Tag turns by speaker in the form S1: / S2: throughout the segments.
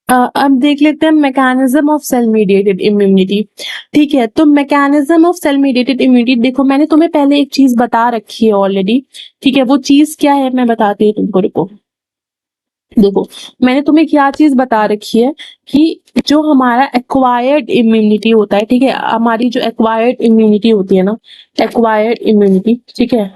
S1: अब देख लेते हैं mechanism of cell mediated immunity. ठीक है, तो mechanism of cell mediated immunity, देखो मैंने तुम्हें पहले एक चीज बता रखी है ऑलरेडी। ठीक है, वो चीज क्या है मैं बताती हूँ तुमको, रुको। देखो मैंने तुम्हें क्या चीज बता रखी है कि जो हमारा एक्वायर्ड इम्यूनिटी होता है, ठीक है, हमारी जो एक्वायर्ड इम्यूनिटी होती है ना, एक्वायर्ड इम्यूनिटी, ठीक है,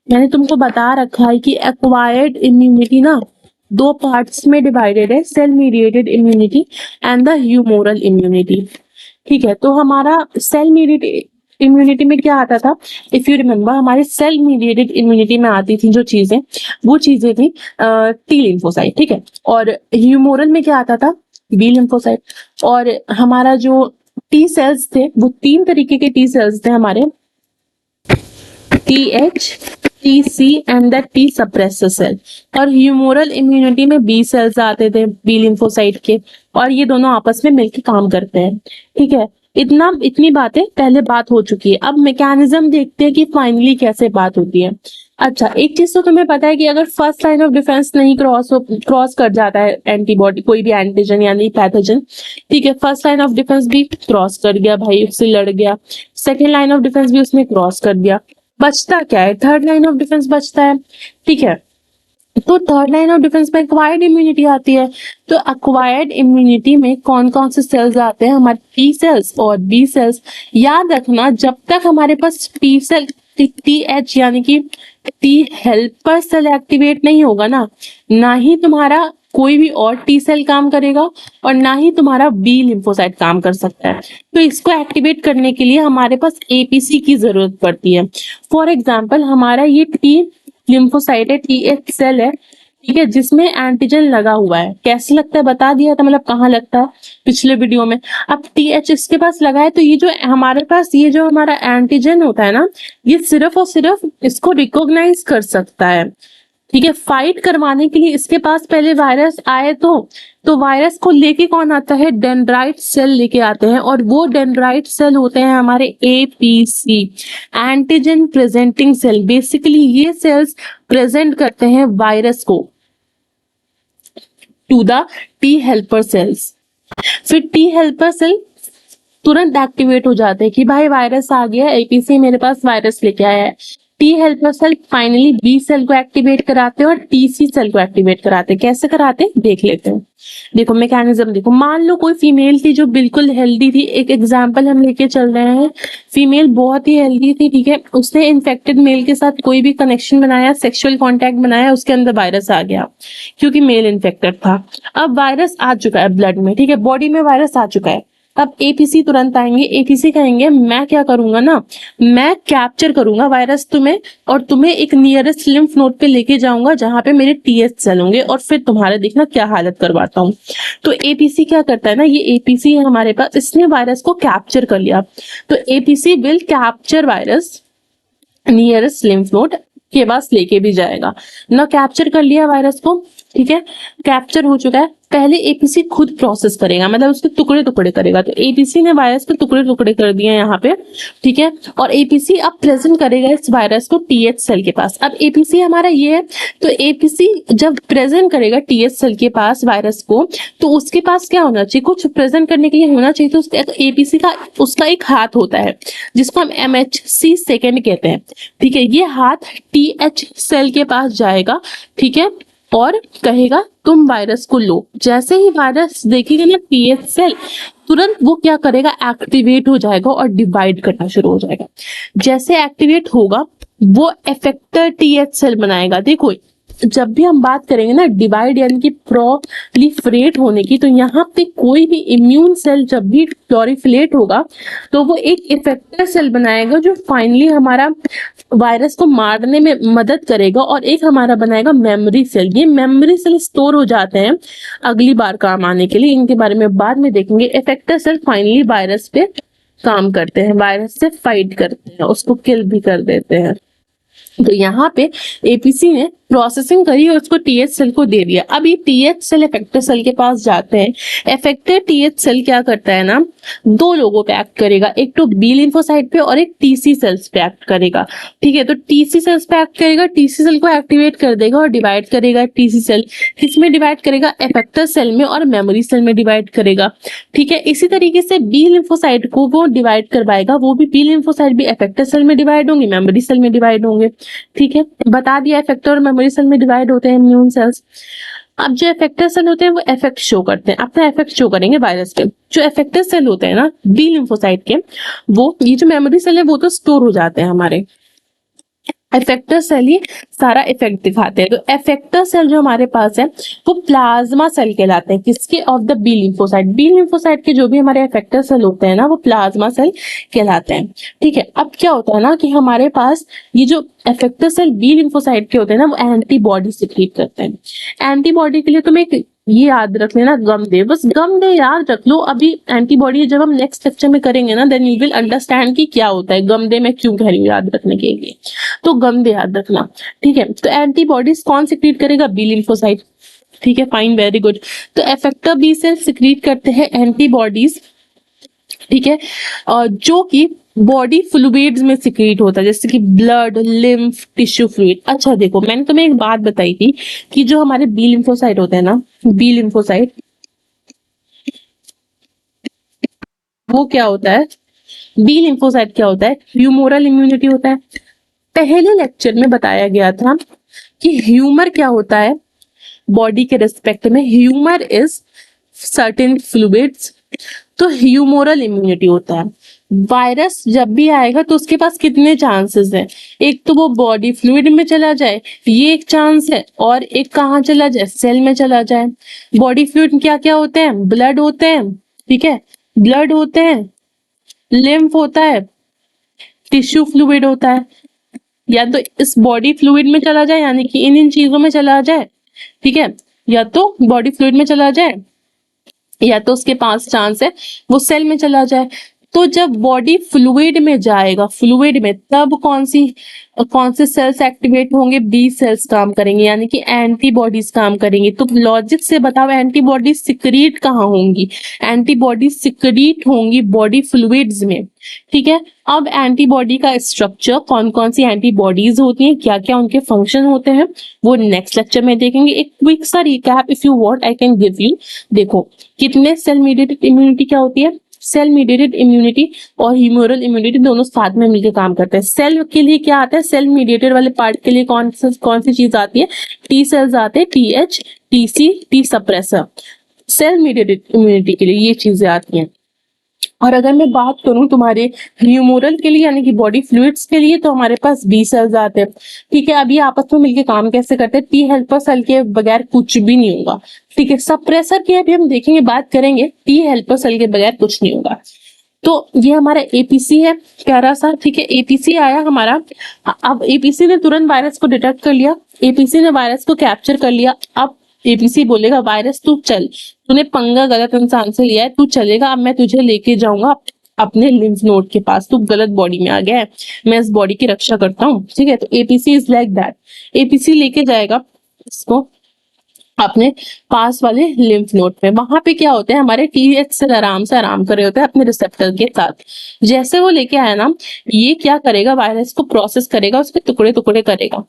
S1: मैंने तुमको बता रखा है कि एक्वायर्ड इम्यूनिटी ना दो पार्ट्स में डिवाइडेड है, cell mediated immunity and the humoral immunity. ठीक है, तो हमारा सेल मीडिएटेड इम्यूनिटी में क्या आता था, इफ यू रिमेम्बर, हमारे सेल मीडिएटेड इम्यूनिटी में आती थी जो चीजें, वो चीजें थी टी लिम्फोसाइट, ठीक है, और ह्यूमोरल में क्या आता था, बी लिम्फोसाइट। और हमारा जो टी सेल्स थे वो तीन तरीके के टी सेल्स थे हमारे, TH, TC and the T suppressor cell. और ह्यूमोरल इम्यूनिटी में बी सेल्स आते थे, बी लिम्फोसाइट के, और ये दोनों आपस में मिलकर काम करते हैं। ठीक है, इतनी बातें पहले बात हो चुकी है। अब मैकेनिज्म देखते हैं कि फाइनली कैसे बात होती है। अच्छा, एक चीज तो तुम्हें पता है कि अगर फर्स्ट लाइन ऑफ डिफेंस नहीं क्रॉस कर जाता है एंटीबॉडी, कोई भी एंटीजन यानी पैथोजन, ठीक है, फर्स्ट लाइन ऑफ डिफेंस भी क्रॉस कर गया भाई, उससे लड़ गया, सेकेंड लाइन ऑफ डिफेंस भी उसने क्रॉस कर दिया, बचता क्या है, थर्ड लाइन ऑफ डिफेंस बचता है। ठीक है, तो थर्ड लाइन ऑफ डिफेंस में एक्वायर्ड इम्यूनिटी आती है। तो एक्वायर्ड इम्यूनिटी में कौन कौन से सेल्स आते हैं, हमारे टी सेल्स और बी सेल्स। याद रखना, जब तक हमारे पास टी सेल, TH यानी कि टी हेल्पर सेल एक्टिवेट नहीं होगा ना ही तुम्हारा कोई भी और टी सेल काम करेगा और ना ही तुम्हारा बी लिम्फोसाइट काम कर सकता है। तो इसको एक्टिवेट करने के लिए हमारे पास APC की जरूरत पड़ती है। फॉर एग्जाम्पल, हमारा ये टी लिम्फोसाइट है, TH सेल है, ठीक है, जिसमें एंटीजन लगा हुआ है। कैसे लगता है बता दिया था, मतलब कहाँ लगता है पिछले वीडियो में। अब TH इसके पास लगा है, तो ये जो हमारे पास ये जो हमारा एंटीजन होता है ना, ये सिर्फ और सिर्फ इसको रिकॉग्नाइज कर सकता है। ठीक है, फाइट करवाने के लिए इसके पास पहले वायरस आए तो वायरस को लेके कौन आता है, डेंड्राइट सेल लेके आते हैं, और वो डेंड्राइट सेल होते हैं हमारे APC, antigen presenting cell. Basically ये सेल्स प्रेजेंट करते हैं वायरस को to the T helper cells. फिर टी हेल्पर सेल तुरंत एक्टिवेट हो जाते हैं कि भाई वायरस आ गया, APC मेरे पास वायरस लेके आया है। T helper cell finally B cell को एक्टिवेट कराते हैं और TC सेल को एक्टिवेट कराते हैं। कैसे कराते हैं देख लेते हैं। देखो मैकेनिज्म देखो, मान लो कोई फीमेल थी जो बिल्कुल हेल्दी थी, एक एग्जांपल हम लेके चल रहे हैं, फीमेल बहुत ही हेल्दी थी, ठीक है, उसने इन्फेक्टेड मेल के साथ कोई भी कनेक्शन बनाया, सेक्सुअल कॉन्टैक्ट बनाया, उसके अंदर वायरस आ गया क्योंकि मेल इन्फेक्टेड था। अब वायरस आ चुका है ब्लड में, ठीक है, बॉडी में वायरस आ चुका है। अब APC तुरंत आएंगे, APC कहेंगे मैं क्या करूंगा ना, मैं कैप्चर करूंगा वायरस तुम्हें, और तुम्हें एक नियरेस्ट लिम्फ नोड पे लेके जाऊंगा जहां पे मेरे TH सेल होंगे, और फिर तुम्हारे देखना क्या हालत करवाता हूँ। तो APC क्या करता है ना, ये APC है हमारे पास, इसने वायरस को कैप्चर कर लिया। तो APC will capture virus nearest lymph node के पास लेके भी जाएगा ना। कैप्चर कर लिया वायरस को, ठीक है, कैप्चर हो चुका है। पहले APC खुद प्रोसेस करेगा, मतलब उसके टुकड़े टुकड़े करेगा। तो APC ने वायरस के टुकड़े टुकड़े कर दिए यहाँ पे, ठीक है, और APC अब प्रेजेंट करेगा इस वायरस को TH सेल के पास। अब APC हमारा ये है, तो APC जब प्रेजेंट करेगा TH सेल के पास वायरस को, तो उसके पास क्या होना चाहिए, कुछ प्रेजेंट करने के लिए होना चाहिए। तो APC का उसका एक हाथ होता है जिसको हम MHC सेकेंड कहते हैं, ठीक है, ये हाथ TH सेल के पास जाएगा, ठीक है, और कहेगा तुम वायरस को लो। जैसे ही वायरस देखेगा ना TH सेल, तुरंत वो क्या करेगा, एक्टिवेट हो जाएगा और डिवाइड करना शुरू हो जाएगा। जैसे एक्टिवेट होगा वो इफेक्टर TH सेल बनाएगा। देखो जब भी हम बात करेंगे ना डिवाइड यानी कि प्रोलिफरेट होने की, तो यहाँ पे कोई भी इम्यून सेल जब भी प्लोरिफलेट होगा तो वो एक इफेक्टर सेल बनाएगा जो फाइनली हमारा वायरस को मारने में मदद करेगा, और एक हमारा बनाएगा मेमोरी सेल। ये मेमोरी सेल स्टोर हो जाते हैं अगली बार काम आने के लिए, इनके बारे में बाद में देखेंगे। इफेक्टर सेल फाइनली वायरस पे काम करते हैं, वायरस से फाइट करते हैं, उसको किल भी कर देते हैं। तो यहाँ पे APC ने प्रोसेसिंग करी और उसको टीएच सेल को दे दिया। अब ये टीएच सेल इफेक्टर सेल के पास जाते हैं। इफेक्टर टीएच सेल क्या करता है ना, दो लोगों पे एक्ट करेगा, एक तो बी लिम्फोसाइट पे और एक टीसी सेल्स पे एक्ट करेगा। ठीक है, तो टीसी सेल्स पे एक्ट करेगा, टीसी सेल को एक्टिवेट कर देगा और डिवाइड करेगा। टीसी सेल किसमें डिवाइड करेगा, इफेक्टर सेल में और मेमोरी सेल में डिवाइड करेगा। ठीक है, इसी तरीके से बी लिम्फोसाइट को वो डिवाइड करवाएगा, वो भी बी लिम्फोसाइट भी इफेक्टर सेल में डिवाइड होंगे, मेमोरी सेल में डिवाइड होंगे। ठीक है, बता दिया इफेक्टर और मेमोरी सेल में डिवाइड होते हैं इम्यून सेल्स। अब जो इफेक्टर सेल होते हैं वो इफेक्ट शो करते हैं, अपना इफेक्ट शो करेंगे वायरस पे। जो इफेक्टर सेल होते हैं ना बी लिम्फोसाइट के, वो ये जो मेमोरी सेल है वो तो स्टोर हो जाते हैं हमारे, इफेक्टर सेल ही सारा इफेक्ट दिखाते हैं। तो इफेक्टर सेल जो हमारे पास है वो प्लाज्मा सेल कहलाते हैं, किसके, of the B lymphocyte. B lymphocyte के जो भी हमारे इफेक्टर सेल होते हैं ना वो प्लाज्मा सेल कहलाते हैं। ठीक है, अब क्या होता है ना कि हमारे पास ये जो इफेक्टर सेल बी लिम्फोसाइट के होते हैं ना वो एंटीबॉडी सिक्रीट करते हैं। एंटीबॉडी के लिए तुम्हें एक ये याद रख लेना, गम दे, बस गम दे याद रख लो। अभी एंटीबॉडी जब हम नेक्स्ट लेक्चर में करेंगे ना देन यू विल अंडरस्टैंड कि क्या होता है गम दे, मैं क्यों कह रही हूँ याद रखने के लिए, तो गम दे याद रखना। ठीक है, तो एंटीबॉडीज कौन सिक्रीट करेगा, बी लिम्फोसाइट। ठीक है, फाइन, वेरी गुड। तो इफेक्टर बी सेल सिक्रीट करते हैं एंटीबॉडीज। ठीक है, जो कि बॉडी फ्लूइड्स में सिक्रीट होता है, जैसे कि ब्लड, लिम्फ, टिश्यू फ्लूइड। अच्छा देखो, मैंने तुम्हें एक बात बताई थी कि जो हमारे बी लिम्फोसाइट होते हैं ना, बी लिम्फोसाइट, वो क्या होता है, बी लिम्फोसाइट क्या होता है, ह्यूमोरल इम्यूनिटी होता है। पहले लेक्चर में बताया गया था कि ह्यूमर क्या होता है बॉडी के रिस्पेक्ट में, ह्यूमर इज सर्टेन फ्लूइड्स, तो ह्यूमोरल इम्यूनिटी होता है। वायरस जब भी आएगा तो उसके पास कितने चांसेस हैं, एक तो वो बॉडी फ्लूइड में चला जाए, ये एक चांस है, और एक कहाँ चला जाए, सेल में चला जाए। बॉडी फ्लूइड क्या क्या होते हैं, ब्लड होते हैं, ठीक है, ब्लड होते हैं, लिम्फ होता है, टिश्यू फ्लूइड होता है। या तो इस बॉडी फ्लूइड में चला जाए यानी कि इन चीजों में चला जाए, ठीक है, या तो बॉडी फ्लूइड में चला जाए, या तो उसके पास चांस है वो सेल में चला जाए। तो जब बॉडी फ्लूइड में जाएगा, फ्लूइड में, तब कौन से सेल्स एक्टिवेट होंगे, बी सेल्स काम करेंगे, यानी कि एंटीबॉडीज काम करेंगे। तो लॉजिक से बताओ एंटीबॉडीज सिक्रीट कहाँ होंगी, एंटीबॉडीज सिक्रीट होंगी बॉडी फ्लूइड्स में। ठीक है, अब एंटीबॉडी का स्ट्रक्चर, कौन कौन सी एंटीबॉडीज होती हैं, क्या क्या उनके फंक्शन होते हैं, वो नेक्स्ट लेक्चर में देखेंगे। एक क्विक सा recap if you want I can give you. देखो, कितने सेल मीडिएटेड इम्यूनिटी क्या होती है, सेल मीडिएटेड इम्यूनिटी और ह्यूमरल इम्यूनिटी दोनों साथ में मिलकर काम करते हैं। सेल के लिए क्या आता है, सेल मीडिएटेड वाले पार्ट के लिए कौन सी चीज आती है, टी सेल्स आते हैं, TH, TC, T suppressor. Cell mediated immunity के लिए ये चीजें आती हैं। और अगर मैं बात करूं तुम्हारे ह्यूमोरल के लिए यानी कि बॉडी फ्लूइड्स के लिए, तो हमारे पास बी सेल्स आते हैं। ठीक है, अब ये आपस में मिलके काम कैसे करते हैं, टी हेल्पर सेल के बगैर कुछ भी नहीं होगा। ठीक है, सप्रेसर की अभी हम देखेंगे, बात करेंगे, टी हेल्पर सेल के बगैर कुछ नहीं होगा। तो ये हमारा एपीसी है प्यारा सा। ठीक है, एपीसी आया हमारा। अब एपीसी ने तुरंत वायरस को डिटेक्ट कर लिया, एपीसी ने वायरस को कैप्चर कर लिया। अब एपीसी बोलेगा वायरस तू चल, तूने पंगा गलत इंसान से लिया है, तू चलेगा, अब मैं तुझे लेके जाऊंगा अपने लिम्फ नोड के पास, तू गलत बॉडी में आ गया है, मैं इस बॉडी की रक्षा करता हूँ। ठीक है, तो APC is like that, APC लेके जाएगा इसको अपने पास वाले लिम्फ नोड पे। वहां पे क्या होते हैं, हमारे टीएच सेल आराम कर रहे होते हैं अपने रिसेप्टर के साथ। जैसे वो लेके आया ना, ये क्या करेगा, वायरस को प्रोसेस करेगा, उसके टुकड़े टुकड़े करेगा,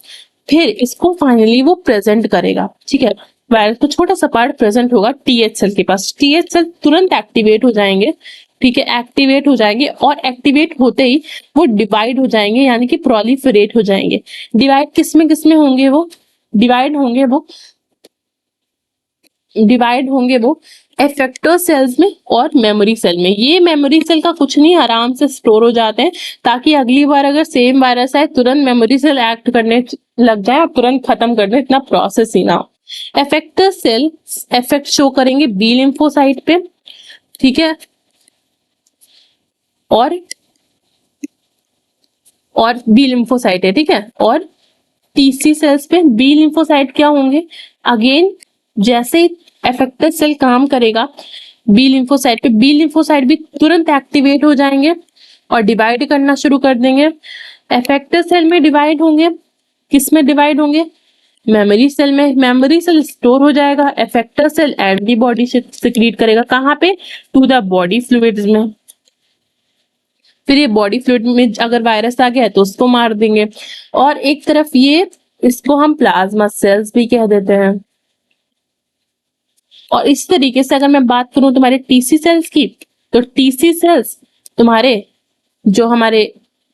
S1: फिर इसको फाइनली वो प्रेजेंट करेगा। ठीक है, वायरस को छोटा सा पार्ट प्रेजेंट होगा टीएच सेल के पास, टीएच सेल तुरंत एक्टिवेट हो जाएंगे। ठीक है, एक्टिवेट हो जाएंगे और एक्टिवेट होते ही वो डिवाइड हो जाएंगे, यानी कि प्रोलिफरेट हो जाएंगे। डिवाइड किसमें होंगे, वो डिवाइड होंगे वो इफेक्टर सेल्स में और मेमोरी सेल में। ये मेमोरी सेल का कुछ नहीं, आराम से स्टोर हो जाते हैं, ताकि अगली बार अगर सेम वायरस आए तुरंत मेमोरी सेल एक्ट करने लग जाए और तुरंत खत्म कर दे, इतना प्रोसेस ही ना हो। इफेक्टर सेल इफेक्ट शो करेंगे बी लिम्फोसाइट पे। ठीक है, और बी लिम्फोसाइट है। ठीक है, और टीसी सेल्स पे बी लिम्फोसाइट क्या होंगे, अगेन जैसे इफेक्टर सेल काम करेगा बी लिम्फोसाइट पे, बी लिम्फोसाइट भी तुरंत एक्टिवेट हो जाएंगे और डिवाइड करना शुरू कर देंगे। इफेक्टर सेल में डिवाइड होंगे, किस में डिवाइड होंगे, मेमोरी सेल में मेमोरी सेल स्टोर हो जाएगा, इफेक्टर सेल एंटीबॉडी सिक्रीट करेगा कहाँ पे, टू द बॉडी फ्लूइड्स में। फिर ये बॉडी फ्लूइड में अगर वायरस आ गया है तो उसको मार देंगे। और एक तरफ ये, इसको हम प्लाज्मा सेल्स भी कह देते हैं। और इस तरीके से अगर मैं बात करूं तुम्हारे टीसी सेल्स की, तो टीसी सेल्स तुम्हारे जो हमारे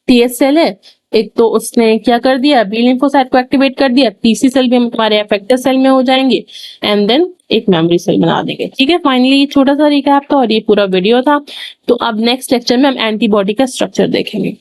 S1: टीएस सेल है, एक तो उसने क्या कर दिया, बी लिम्फोसाइट को एक्टिवेट कर दिया, टीसी सेल भी हम तुम्हारे इफेक्टर सेल में हो जाएंगे, एंड देन एक मेमोरी सेल बना देंगे। ठीक है, फाइनली ये छोटा सा रिकैप था और ये पूरा वीडियो था। तो अब नेक्स्ट लेक्चर में हम एंटीबॉडी का स्ट्रक्चर देखेंगे।